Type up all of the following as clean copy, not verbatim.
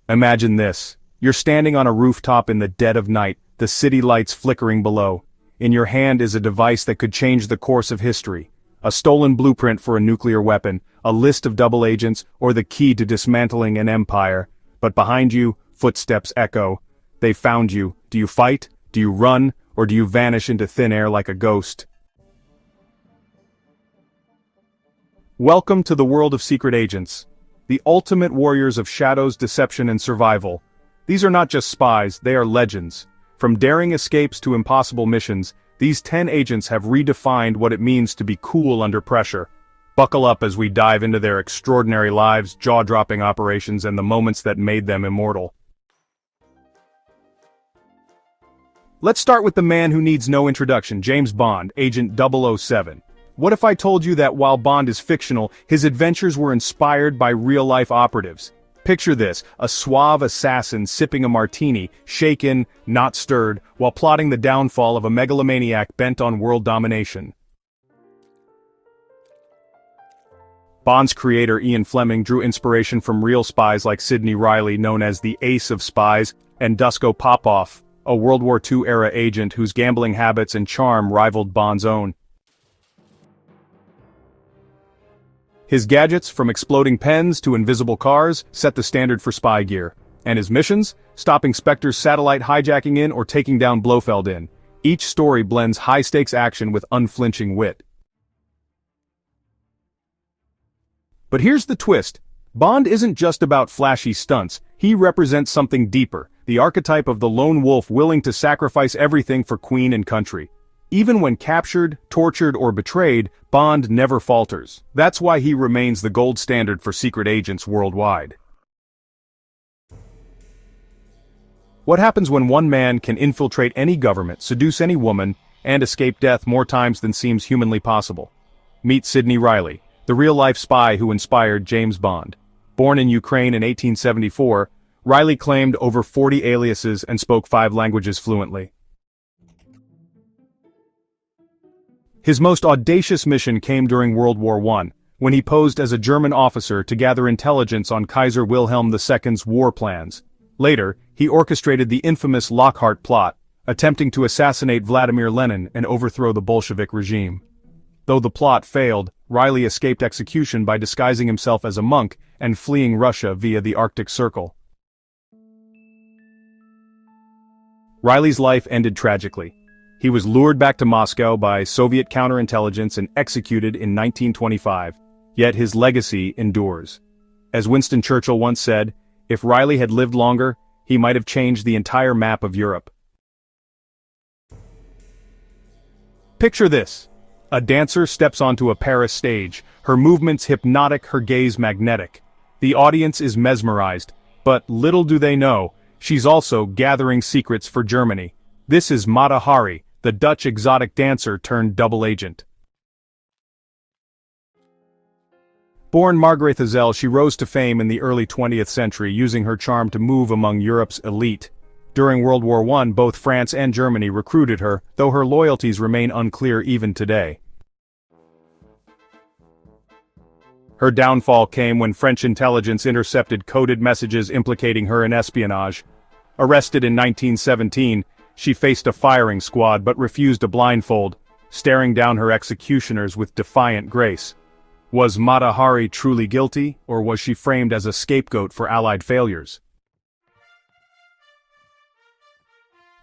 Imagine this. You're standing on a rooftop in the dead of night, the city lights flickering below. In your hand is a device that could change the course of history. A stolen blueprint for a nuclear weapon, a list of double agents, or the key to dismantling an empire. But behind you, footsteps echo. They've found you. Do you fight? Do you run? Or do you vanish into thin air like a ghost? Welcome to the world of secret agents. The ultimate warriors of shadows, deception, and survival. These are not just spies, they are legends. From daring escapes to impossible missions, these 10 agents have redefined what it means to be cool under pressure. Buckle up as we dive into their extraordinary lives, jaw-dropping operations, and the moments that made them immortal. Let's start with the man who needs no introduction, James Bond, Agent 007. What if I told you that while Bond is fictional, his adventures were inspired by real-life operatives? Picture this, a suave assassin sipping a martini, shaken, not stirred, while plotting the downfall of a megalomaniac bent on world domination. Bond's creator Ian Fleming drew inspiration from real spies like Sidney Reilly, known as the Ace of Spies, and Dusko Popov, a World War II-era agent whose gambling habits and charm rivaled Bond's own. His gadgets, from exploding pens to invisible cars, set the standard for spy gear. And his missions? Stopping Spectre's satellite hijacking in or taking down Blofeld in. Each story blends high-stakes action with unflinching wit. But here's the twist. Bond isn't just about flashy stunts, he represents something deeper, the archetype of the lone wolf willing to sacrifice everything for queen and country. Even when captured, tortured, or betrayed, Bond never falters. That's why he remains the gold standard for secret agents worldwide. What happens when one man can infiltrate any government, seduce any woman, and escape death more times than seems humanly possible? Meet Sidney Reilly, the real-life spy who inspired James Bond. Born in Ukraine in 1874, Reilly claimed over 40 aliases and spoke 5 languages fluently. His most audacious mission came during World War I, when he posed as a German officer to gather intelligence on Kaiser Wilhelm II's war plans. Later, he orchestrated the infamous Lockhart plot, attempting to assassinate Vladimir Lenin and overthrow the Bolshevik regime. Though the plot failed, Reilly escaped execution by disguising himself as a monk and fleeing Russia via the Arctic Circle. Reilly's life ended tragically. He was lured back to Moscow by Soviet counterintelligence and executed in 1925, yet his legacy endures. As Winston Churchill once said, if Reilly had lived longer, he might have changed the entire map of Europe. Picture this. A dancer steps onto a Paris stage, her movements hypnotic, her gaze magnetic. The audience is mesmerized, but little do they know, she's also gathering secrets for Germany. This is Mata Hari, the Dutch exotic dancer turned double agent. Born Margarethe Zell, she rose to fame in the early 20th century, using her charm to move among Europe's elite. During World War I, both France and Germany recruited her, though her loyalties remain unclear even today. Her downfall came when French intelligence intercepted coded messages implicating her in espionage. Arrested in 1917, she faced a firing squad but refused a blindfold, staring down her executioners with defiant grace. Was Mata Hari truly guilty, or was she framed as a scapegoat for Allied failures?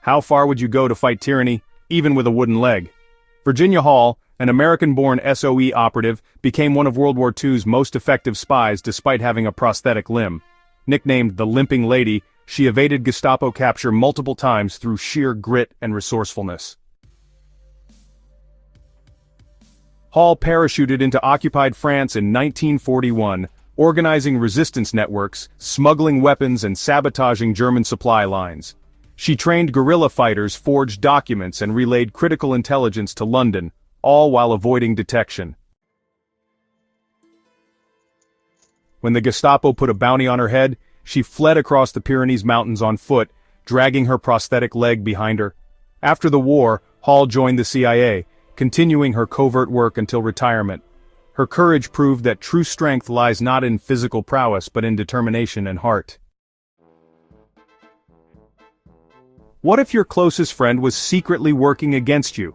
How far would you go to fight tyranny, even with a wooden leg? Virginia Hall, an American-born SOE operative, became one of World War II's most effective spies despite having a prosthetic limb. Nicknamed the Limping Lady, she evaded Gestapo capture multiple times through sheer grit and resourcefulness. Hall parachuted into occupied France in 1941, organizing resistance networks, smuggling weapons and sabotaging German supply lines. She trained guerrilla fighters, forged documents, and relayed critical intelligence to London, all while avoiding detection. When the Gestapo put a bounty on her head, she fled across the Pyrenees Mountains on foot, dragging her prosthetic leg behind her. After the war, Hall joined the CIA, continuing her covert work until retirement. Her courage proved that true strength lies not in physical prowess but in determination and heart. What if your closest friend was secretly working against you?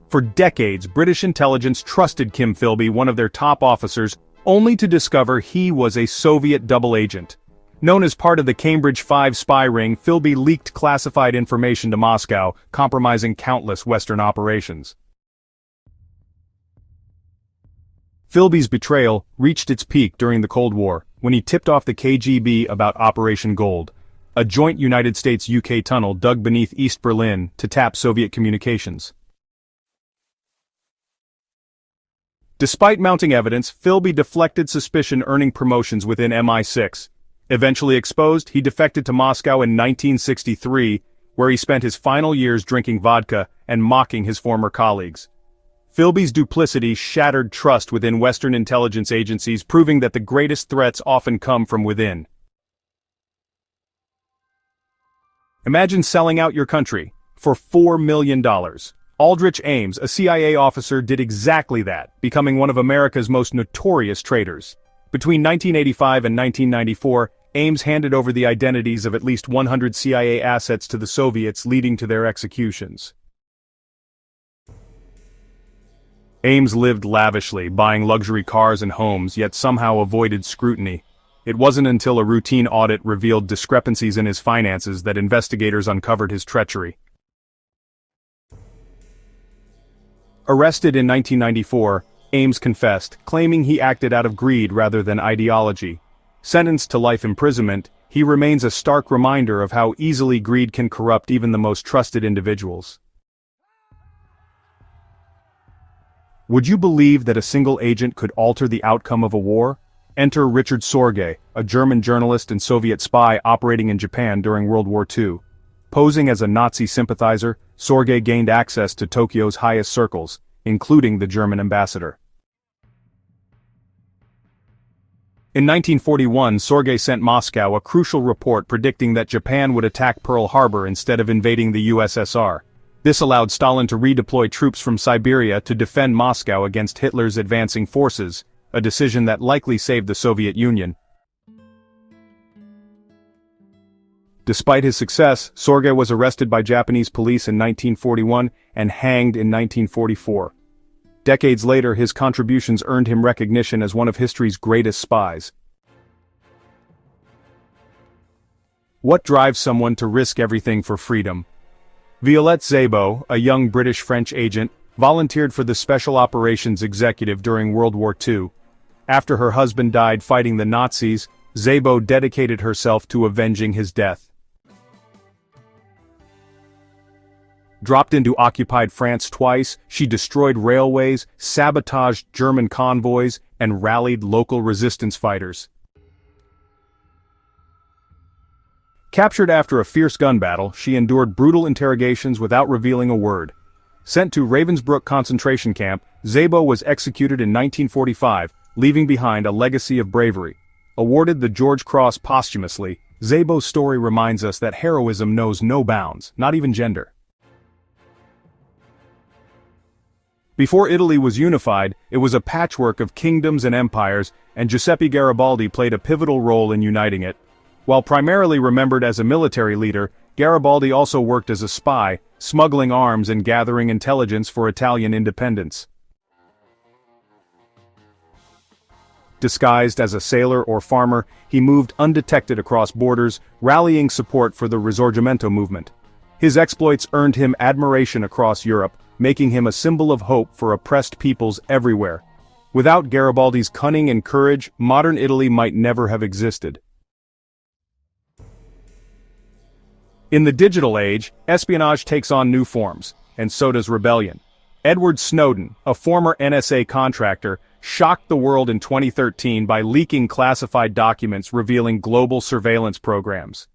For decades, British intelligence trusted Kim Philby, one of their top officers, only to discover he was a Soviet double agent. Known as part of the Cambridge 5 spy ring, Philby leaked classified information to Moscow, compromising countless Western operations. Philby's betrayal reached its peak during the Cold War, when he tipped off the KGB about Operation Gold, a joint United States-UK tunnel dug beneath East Berlin to tap Soviet communications. Despite mounting evidence, Philby deflected suspicion, earning promotions within MI6. Eventually exposed, he defected to Moscow in 1963, where he spent his final years drinking vodka and mocking his former colleagues. Philby's duplicity shattered trust within Western intelligence agencies, proving that the greatest threats often come from within. Imagine selling out your country for $4 million. Aldrich Ames, a CIA officer, did exactly that, becoming one of America's most notorious traitors. Between 1985 and 1994, Ames handed over the identities of at least 100 CIA assets to the Soviets, leading to their executions. Ames lived lavishly, buying luxury cars and homes, yet somehow avoided scrutiny. It wasn't until a routine audit revealed discrepancies in his finances that investigators uncovered his treachery. Arrested in 1994, Ames confessed, claiming he acted out of greed rather than ideology. Sentenced to life imprisonment, he remains a stark reminder of how easily greed can corrupt even the most trusted individuals. Would you believe that a single agent could alter the outcome of a war? Enter Richard Sorge, a German journalist and Soviet spy operating in Japan during World War II. Posing as a Nazi sympathizer, Sorge gained access to Tokyo's highest circles, including the German ambassador. In 1941, Sorge sent Moscow a crucial report predicting that Japan would attack Pearl Harbor instead of invading the USSR. This allowed Stalin to redeploy troops from Siberia to defend Moscow against Hitler's advancing forces, a decision that likely saved the Soviet Union. Despite his success, Sorge was arrested by Japanese police in 1941 and hanged in 1944. Decades later, his contributions earned him recognition as one of history's greatest spies. What drives someone to risk everything for freedom? Violette Szabo, a young British-French agent, volunteered for the Special Operations Executive during World War II. After her husband died fighting the Nazis, Szabo dedicated herself to avenging his death. Dropped into occupied France twice, she destroyed railways, sabotaged German convoys, and rallied local resistance fighters. Captured after a fierce gun battle, she endured brutal interrogations without revealing a word. Sent to Ravensbrück concentration camp, Szabo was executed in 1945, leaving behind a legacy of bravery. Awarded the George Cross posthumously, Szabo's story reminds us that heroism knows no bounds, not even gender. Before Italy was unified, it was a patchwork of kingdoms and empires, and Giuseppe Garibaldi played a pivotal role in uniting it. While primarily remembered as a military leader, Garibaldi also worked as a spy, smuggling arms and gathering intelligence for Italian independence. Disguised as a sailor or farmer, he moved undetected across borders, rallying support for the Risorgimento movement. His exploits earned him admiration across Europe, making him a symbol of hope for oppressed peoples everywhere. Without Garibaldi's cunning and courage, modern Italy might never have existed. In the digital age, espionage takes on new forms, and so does rebellion. Edward Snowden, a former NSA contractor, shocked the world in 2013 by leaking classified documents revealing global surveillance programs.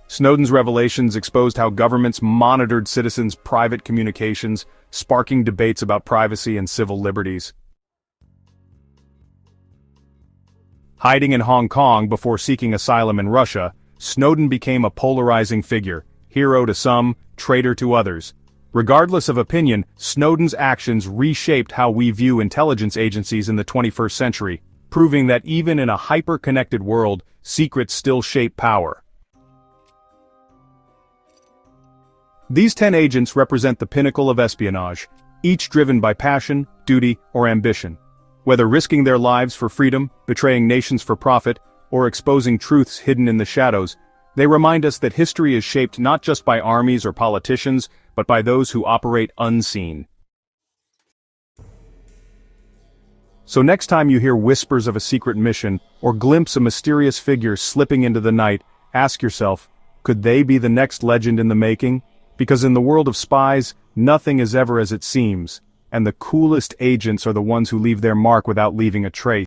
Snowden's revelations exposed how governments monitored citizens' private communications, sparking debates about privacy and civil liberties. Hiding in Hong Kong before seeking asylum in Russia, Snowden became a polarizing figure, hero to some, traitor to others. Regardless of opinion, Snowden's actions reshaped how we view intelligence agencies in the 21st century, proving that even in a hyper-connected world, secrets still shape power. These 10 agents represent the pinnacle of espionage, each driven by passion, duty, or ambition. Whether risking their lives for freedom, betraying nations for profit, or exposing truths hidden in the shadows, they remind us that history is shaped not just by armies or politicians, but by those who operate unseen. So next time you hear whispers of a secret mission, or glimpse a mysterious figure slipping into the night, ask yourself, could they be the next legend in the making? Because in the world of spies, nothing is ever as it seems, and the coolest agents are the ones who leave their mark without leaving a trace.